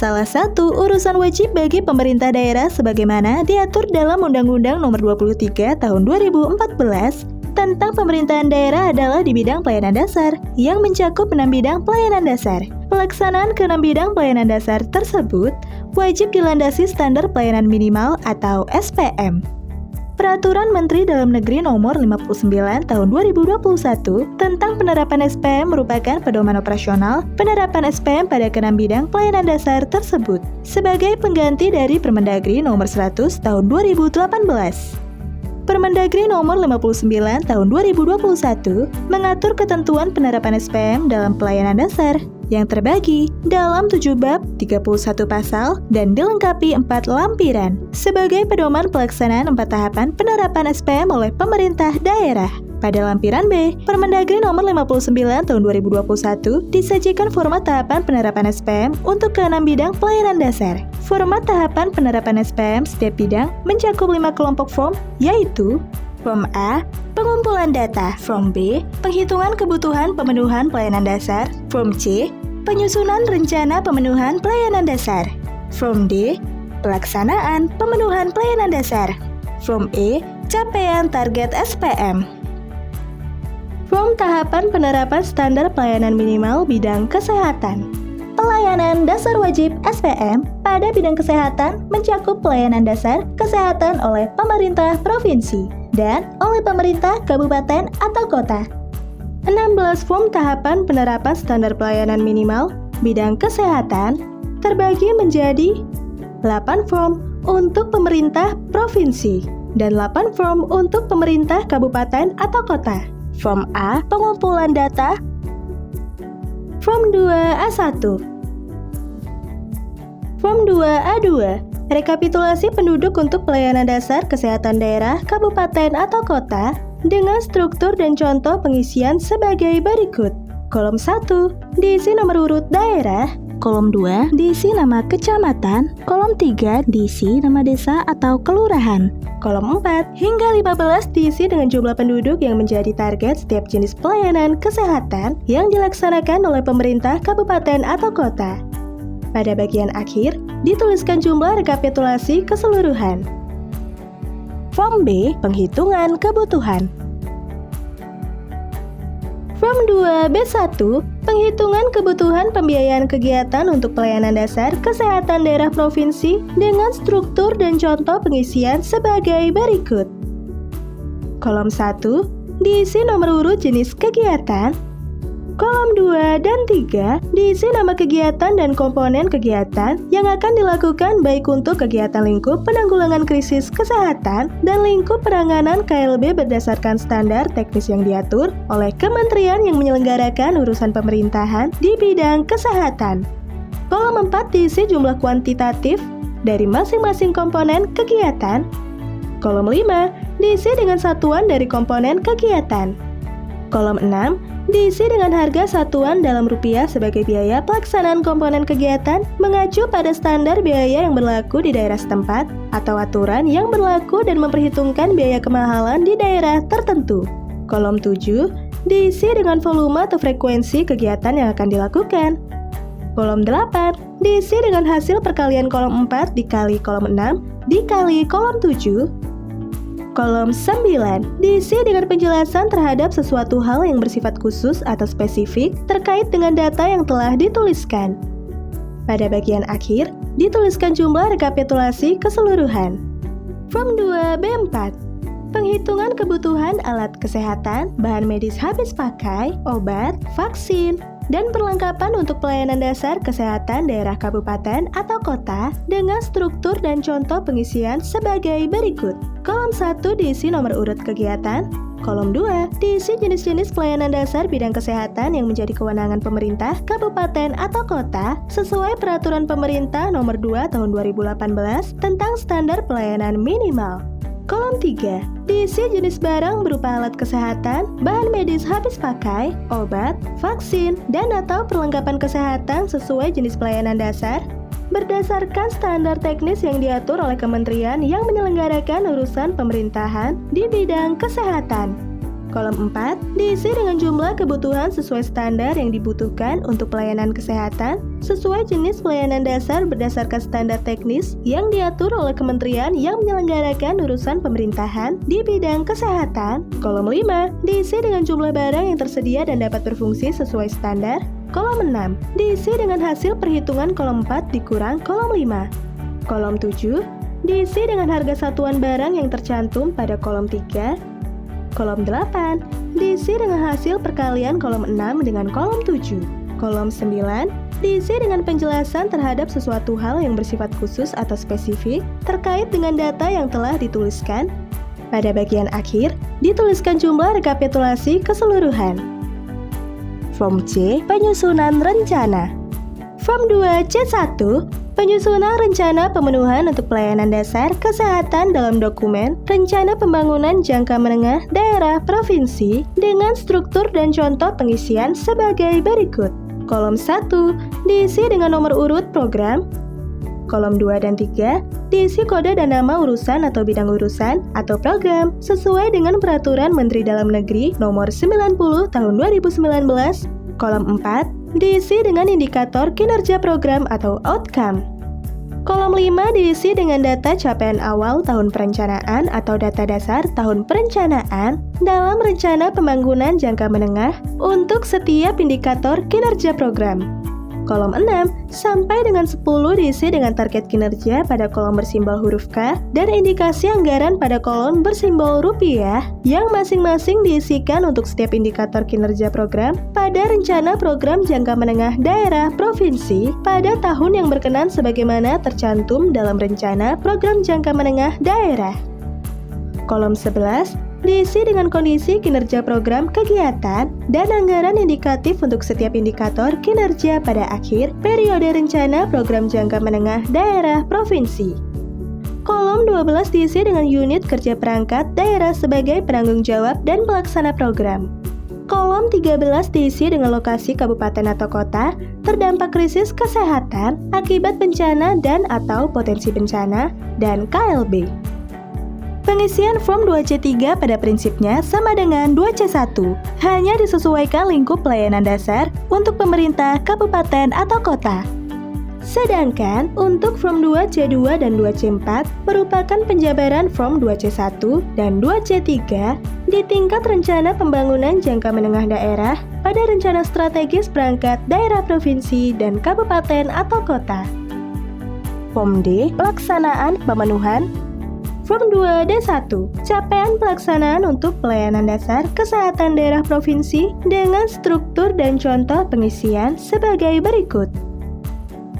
salah satu urusan wajib bagi pemerintah daerah sebagaimana diatur dalam Undang-Undang Nomor 23 Tahun 2014 tentang pemerintahan daerah adalah di bidang pelayanan dasar yang mencakup 6 bidang pelayanan dasar. Pelaksanaan ke-6 bidang pelayanan dasar tersebut wajib dilandasi standar pelayanan minimal atau SPM. Peraturan Menteri Dalam Negeri Nomor 59 Tahun 2021 tentang penerapan SPM merupakan pedoman operasional penerapan SPM pada ke-6 bidang pelayanan dasar tersebut sebagai pengganti dari Permendagri Nomor 100 Tahun 2018. Permendagri Nomor 59 Tahun 2021 mengatur ketentuan penerapan SPM dalam pelayanan dasar yang terbagi dalam 7 bab, 31 pasal, dan dilengkapi 4 lampiran sebagai pedoman pelaksanaan 4 tahapan penerapan SPM oleh pemerintah daerah. Pada lampiran B, Permendagri Nomor 59 Tahun 2021 disajikan format tahapan penerapan SPM untuk ke-6 bidang pelayanan dasar. Format tahapan penerapan SPM setiap bidang mencakup 5 kelompok form, yaitu Form A, pengumpulan data. Form B, penghitungan kebutuhan pemenuhan pelayanan dasar. Form C, penyusunan rencana pemenuhan pelayanan dasar. Form D, pelaksanaan pemenuhan pelayanan dasar. Form E, capaian target SPM. Form tahapan penerapan standar pelayanan minimal bidang kesehatan. Pelayanan dasar wajib SPM pada bidang kesehatan mencakup pelayanan dasar kesehatan oleh pemerintah provinsi dan oleh pemerintah kabupaten atau kota. 16 form tahapan penerapan standar pelayanan minimal bidang kesehatan terbagi menjadi 8 form untuk pemerintah provinsi dan 8 form untuk pemerintah kabupaten atau kota. Form A, pengumpulan data. Form 2A1. Form 2A2, rekapitulasi penduduk untuk pelayanan dasar kesehatan daerah, kabupaten atau kota dengan struktur dan contoh pengisian sebagai berikut. Kolom 1, diisi nomor urut daerah. Kolom 2, diisi nama kecamatan. Kolom 3, diisi nama desa atau kelurahan. Kolom 4 hingga 15 diisi dengan jumlah penduduk yang menjadi target setiap jenis pelayanan kesehatan yang dilaksanakan oleh pemerintah kabupaten atau kota. Pada bagian akhir, dituliskan jumlah rekapitulasi keseluruhan. Form B, penghitungan kebutuhan. Form 2B1, penghitungan kebutuhan pembiayaan kegiatan untuk pelayanan dasar kesehatan daerah provinsi dengan struktur dan contoh pengisian sebagai berikut. Kolom 1, diisi nomor urut jenis kegiatan. Kolom 2 dan 3 diisi nama kegiatan dan komponen kegiatan yang akan dilakukan baik untuk kegiatan lingkup penanggulangan krisis kesehatan dan lingkup penanganan KLB berdasarkan standar teknis yang diatur oleh kementerian yang menyelenggarakan urusan pemerintahan di bidang kesehatan. Kolom 4 diisi jumlah kuantitatif dari masing-masing komponen kegiatan. Kolom 5 diisi dengan satuan dari komponen kegiatan. Kolom 6 diisi dengan harga satuan dalam rupiah sebagai biaya pelaksanaan komponen kegiatan mengacu pada standar biaya yang berlaku di daerah setempat atau aturan yang berlaku dan memperhitungkan biaya kemahalan di daerah tertentu. Kolom 7 diisi dengan volume atau frekuensi kegiatan yang akan dilakukan. Kolom 8 diisi dengan hasil perkalian kolom 4 dikali kolom 6 dikali kolom 7. Kolom 9 diisi dengan penjelasan terhadap sesuatu hal yang bersifat khusus atau spesifik terkait dengan data yang telah dituliskan. Pada bagian akhir, dituliskan jumlah rekapitulasi keseluruhan. Form 2B4, penghitungan kebutuhan alat kesehatan, bahan medis habis pakai, obat, vaksin, dan perlengkapan untuk pelayanan dasar kesehatan daerah kabupaten atau kota dengan struktur dan contoh pengisian sebagai berikut. Kolom 1 diisi nomor urut kegiatan. Kolom 2 diisi jenis-jenis pelayanan dasar bidang kesehatan yang menjadi kewenangan pemerintah kabupaten atau kota sesuai peraturan pemerintah nomor 2 tahun 2018 tentang standar pelayanan minimal. Kolom 3 diisi jenis barang berupa alat kesehatan, bahan medis habis pakai, obat, vaksin, dan atau perlengkapan kesehatan sesuai jenis pelayanan dasar berdasarkan standar teknis yang diatur oleh kementerian yang menyelenggarakan urusan pemerintahan di bidang kesehatan. Kolom 4 diisi dengan jumlah kebutuhan sesuai standar yang dibutuhkan untuk pelayanan kesehatan sesuai jenis pelayanan dasar berdasarkan standar teknis yang diatur oleh kementerian yang menyelenggarakan urusan pemerintahan di bidang kesehatan. Kolom 5 diisi dengan jumlah barang yang tersedia dan dapat berfungsi sesuai standar. Kolom 6 diisi dengan hasil perhitungan kolom 4 dikurang kolom 5. Kolom 7 diisi dengan harga satuan barang yang tercantum pada kolom 3. Kolom 8 diisi dengan hasil perkalian kolom 6 dengan kolom 7. Kolom 9 diisi dengan penjelasan terhadap sesuatu hal yang bersifat khusus atau spesifik terkait dengan data yang telah dituliskan. Pada bagian akhir, dituliskan jumlah rekapitulasi keseluruhan. Form C, penyusunan rencana. Form 2C1, penyusunan rencana pemenuhan untuk pelayanan dasar kesehatan dalam dokumen Rencana Pembangunan Jangka Menengah Daerah Provinsi dengan struktur dan contoh pengisian sebagai berikut. Kolom 1 diisi dengan nomor urut program. Kolom 2 dan 3 diisi kode dan nama urusan atau bidang urusan atau program sesuai dengan Peraturan Menteri Dalam Negeri Nomor 90 Tahun 2019. Kolom 4 diisi dengan indikator kinerja program atau outcome. Kolom 5 diisi dengan data capaian awal tahun perencanaan atau data dasar tahun perencanaan dalam rencana pembangunan jangka menengah untuk setiap indikator kinerja program. Kolom 6 sampai dengan 10 diisi dengan target kinerja pada kolom bersimbol huruf K dan indikasi anggaran pada kolom bersimbol rupiah yang masing-masing diisikan untuk setiap indikator kinerja program pada rencana program jangka menengah daerah provinsi pada tahun yang berkenan sebagaimana tercantum dalam rencana program jangka menengah daerah. Kolom 11 diisi dengan kondisi kinerja program kegiatan dan anggaran indikatif untuk setiap indikator kinerja pada akhir periode rencana program jangka menengah daerah provinsi. Kolom 12 diisi dengan unit kerja perangkat daerah sebagai penanggung jawab dan pelaksana program. Kolom 13 diisi dengan lokasi kabupaten atau kota terdampak krisis kesehatan akibat bencana dan atau potensi bencana dan KLB. Pengisian form 2C3 pada prinsipnya sama dengan 2C1, hanya disesuaikan lingkup pelayanan dasar untuk pemerintah kabupaten atau kota. Sedangkan untuk form 2C2 dan 2C4 merupakan penjabaran form 2C1 dan 2C3 di tingkat rencana pembangunan jangka menengah daerah pada rencana strategis perangkat daerah provinsi dan kabupaten atau kota. Form D, pelaksanaan pemenuhan. Form 2D1, capaian pelaksanaan untuk pelayanan dasar kesehatan daerah provinsi dengan struktur dan contoh pengisian sebagai berikut.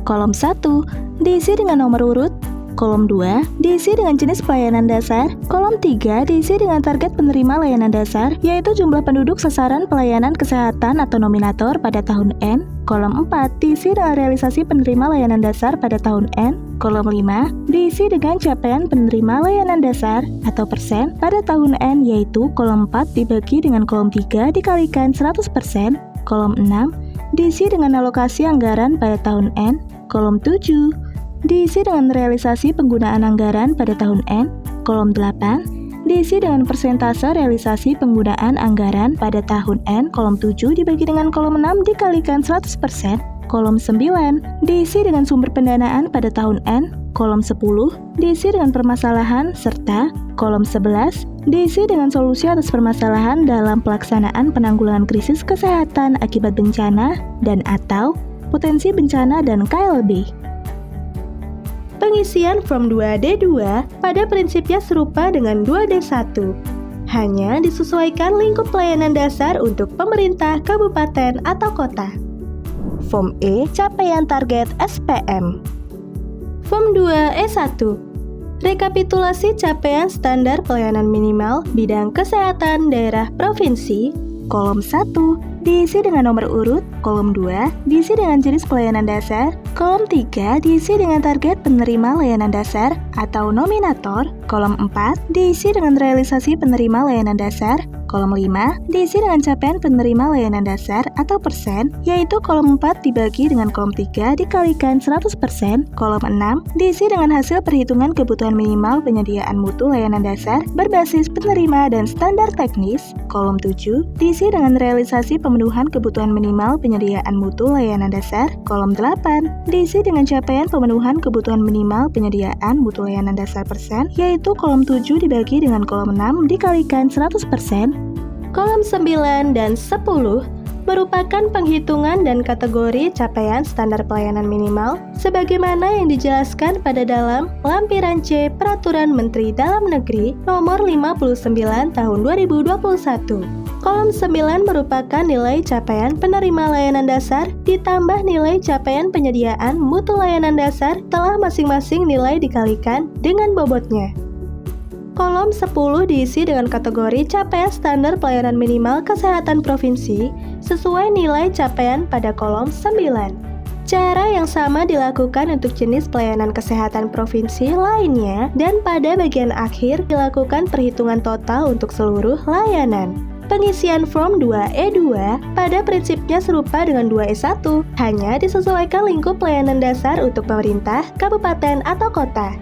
Kolom 1 diisi dengan nomor urut. Kolom 2 diisi dengan jenis pelayanan dasar. Kolom 3 diisi dengan target penerima layanan dasar, yaitu jumlah penduduk sasaran pelayanan kesehatan atau nominator pada tahun N. Kolom 4 diisi dengan realisasi penerima layanan dasar pada tahun N. Kolom 5 diisi dengan capaian penerima layanan dasar atau persen pada tahun N, yaitu kolom 4 dibagi dengan kolom 3 dikalikan 100%. Kolom 6 diisi dengan alokasi anggaran pada tahun N. Kolom 7 diisi dengan realisasi penggunaan anggaran pada tahun N. Kolom 8 diisi dengan persentase realisasi penggunaan anggaran pada tahun N. Kolom 7 dibagi dengan kolom 6 dikalikan 100%. Kolom 9 diisi dengan sumber pendanaan pada tahun N. Kolom 10 diisi dengan permasalahan serta kolom 11 diisi dengan solusi atas permasalahan dalam pelaksanaan penanggulangan krisis kesehatan akibat bencana dan atau potensi bencana dan KLB. Pengisian form 2D2 pada prinsipnya serupa dengan 2D1. Hanya disesuaikan lingkup pelayanan dasar untuk pemerintah kabupaten atau kota. Form E, capaian target SPM. Form 2E1, rekapitulasi capaian standar pelayanan minimal bidang kesehatan daerah provinsi. Kolom 1 diisi dengan nomor urut, kolom 2 diisi dengan jenis pelayanan dasar, kolom 3 diisi dengan target penerima layanan dasar atau nominator, kolom 4 diisi dengan realisasi penerima layanan dasar, kolom 5 diisi dengan capaian penerima layanan dasar atau persen, yaitu kolom 4 dibagi dengan kolom 3 dikalikan 100%, kolom 6 diisi dengan hasil perhitungan kebutuhan minimal penyediaan mutu layanan dasar berbasis penerima dan standar teknis, kolom 7 diisi dengan realisasi pemenuhan kebutuhan minimal penyediaan mutu layanan dasar, kolom 8 diisi dengan capaian pemenuhan kebutuhan minimal penyediaan mutu layanan dasar persen, yaitu kolom 7 dibagi dengan kolom 6 dikalikan 100%, kolom 9 dan 10 merupakan penghitungan dan kategori capaian standar pelayanan minimal sebagaimana yang dijelaskan pada dalam lampiran C Peraturan Menteri Dalam Negeri Nomor 59 Tahun 2021. Kolom 9 merupakan nilai capaian penerima layanan dasar ditambah nilai capaian penyediaan mutu layanan dasar telah masing-masing nilai dikalikan dengan bobotnya. Kolom 10 diisi dengan kategori capaian standar pelayanan minimal kesehatan provinsi sesuai nilai capaian pada kolom 9. Cara yang sama dilakukan untuk jenis pelayanan kesehatan provinsi lainnya dan pada bagian akhir dilakukan perhitungan total untuk seluruh layanan. Pengisian form 2E2 pada prinsipnya serupa dengan 2E1, hanya disesuaikan lingkup pelayanan dasar untuk pemerintah, kabupaten, atau kota.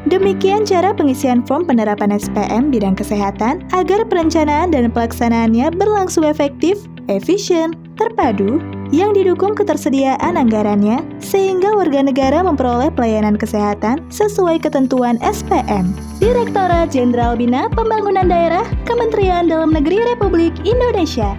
Demikian cara pengisian form penerapan SPM bidang kesehatan agar perencanaan dan pelaksanaannya berlangsung efektif, efisien, terpadu, yang didukung ketersediaan anggarannya sehingga warga negara memperoleh pelayanan kesehatan sesuai ketentuan SPM. Direktorat Jenderal Bina Pembangunan Daerah, Kementerian Dalam Negeri Republik Indonesia.